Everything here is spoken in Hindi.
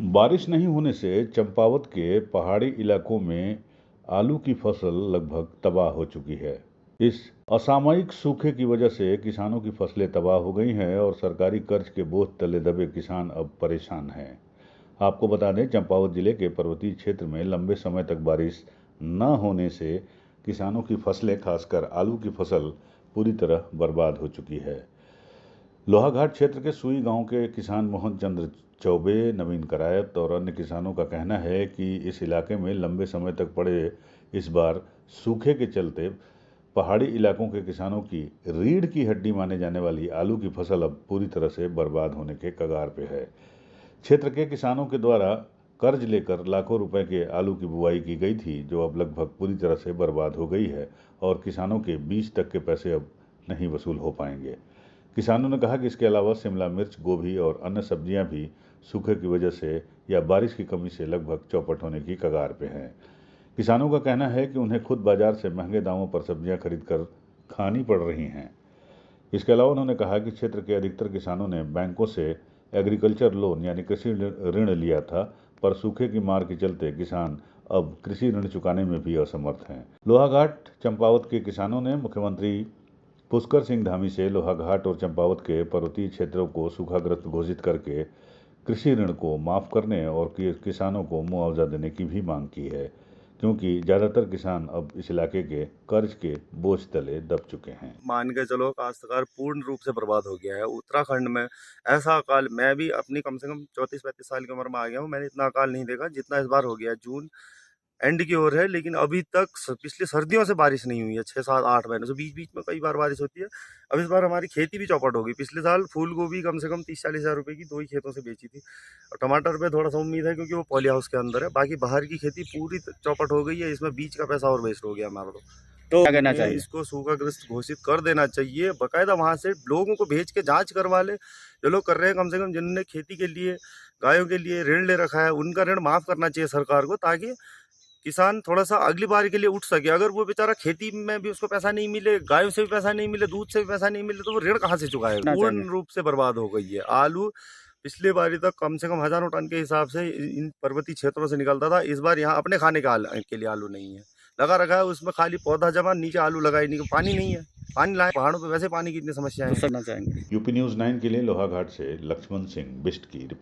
बारिश नहीं होने से चंपावत के पहाड़ी इलाकों में आलू की फसल लगभग तबाह हो चुकी है। इस असामयिक सूखे की वजह से किसानों की फसलें तबाह हो गई हैं और सरकारी कर्ज के बोझ तले दबे किसान अब परेशान हैं। आपको बता दें, चंपावत जिले के पर्वतीय क्षेत्र में लंबे समय तक बारिश न होने से किसानों की फसलें, खासकर आलू की फसल, पूरी तरह बर्बाद हो चुकी है। लोहाघाट क्षेत्र के सुई गांव के किसान मोहन चंद्र चौबे, नवीन करायत और अन्य किसानों का कहना है कि इस इलाके में लंबे समय तक पड़े इस बार सूखे के चलते पहाड़ी इलाकों के किसानों की रीढ़ की हड्डी माने जाने वाली आलू की फसल अब पूरी तरह से बर्बाद होने के कगार पे है। क्षेत्र के किसानों के द्वारा कर्ज लेकर लाखों रुपए के आलू की बुआई की गई थी, जो अब लगभग पूरी तरह से बर्बाद हो गई है और किसानों के बीज तक के पैसे अब नहीं वसूल हो पाएंगे। किसानों ने कहा कि इसके अलावा शिमला मिर्च, गोभी और अन्य सब्जियां भी सूखे की वजह से या बारिश की कमी से लगभग चौपट होने की कगार पे हैं। किसानों का कहना है कि उन्हें खुद बाजार से महंगे दामों पर सब्जियां खरीदकर खानी पड़ रही हैं। इसके अलावा उन्होंने कहा कि क्षेत्र के अधिकतर किसानों ने बैंकों से एग्रीकल्चर लोन यानी कृषि ऋण लिया था, पर सूखे की मार के चलते किसान अब कृषि ऋण चुकाने में भी असमर्थ हैं। लोहाघाट चंपावत के किसानों ने मुख्यमंत्री पुष्कर सिंह धामी से लोहाघाट और चंपावत के पर्वतीय क्षेत्रों को सूखाग्रस्त घोषित करके कृषि ऋण को माफ करने और किसानों को मुआवजा देने की भी मांग की है, क्योंकि ज्यादातर किसान अब इस इलाके के कर्ज के बोझ तले दब चुके हैं। मान के चलो, काश्तकार पूर्ण रूप से बर्बाद हो गया है। उत्तराखंड में ऐसा अकाल मैं भी अपनी कम से कम 34-35 साल की उम्र में आ गया हूँ। मैंने इतना अकाल नहीं देखा जितना इस बार हो गया। जून एंड की ओर है, लेकिन अभी तक पिछली सर्दियों से बारिश नहीं हुई है। 6-7-8 महीने से बीच बीच में कई बार बारिश होती है। अब इस बार हमारी खेती भी चौपट हो गई। पिछले साल फूल गोभी कम से कम 30-40 हज़ार रुपये की 2 ही खेतों से बेची थी। और टमाटर पे थोड़ा सा उम्मीद है, क्योंकि वो पॉली हाउस के अंदर है। बाकी बाहर की खेती पूरी चौपट हो गई है। इसमें बीज का पैसा और वेस्ट हो गया हमारा। तो क्या कहना चाहिए? इसको सूखाग्रस्त घोषित कर देना चाहिए। बाकायदा वहां से लोगों को भेज के जांच करवा ले। जो लोग कर रहे हैं, कम से कम जिन्होंने खेती के लिए, गायों के लिए ऋण ले रखा है, उनका ऋण माफ करना चाहिए सरकार को, ताकि किसान थोड़ा सा अगली बार के लिए उठ सके। अगर वो बेचारा खेती में भी उसको पैसा नहीं मिले, गायों से भी पैसा नहीं मिले, दूध से भी पैसा नहीं मिले, तो वो ऋण कहाँ से चुकाएगा? पूर्ण रूप से बर्बाद हो गई है। आलू पिछले बारी तक कम से कम हजारों टन के हिसाब से इन पर्वतीय क्षेत्रों से निकलता था। इस बार यहाँ अपने खाने के लिए आलू नहीं है। लगा रखा है, उसमें खाली पौधा जमा, नीचे आलू लगाए नहीं, पानी नहीं है। पानी लाए, पहाड़ों पे वैसे पानी की इतनी समस्या है। चाहेंगे। यूपी न्यूज़ 9 के लिए लोहाघाट से लक्ष्मण सिंह बिष्ट की रिपोर्ट।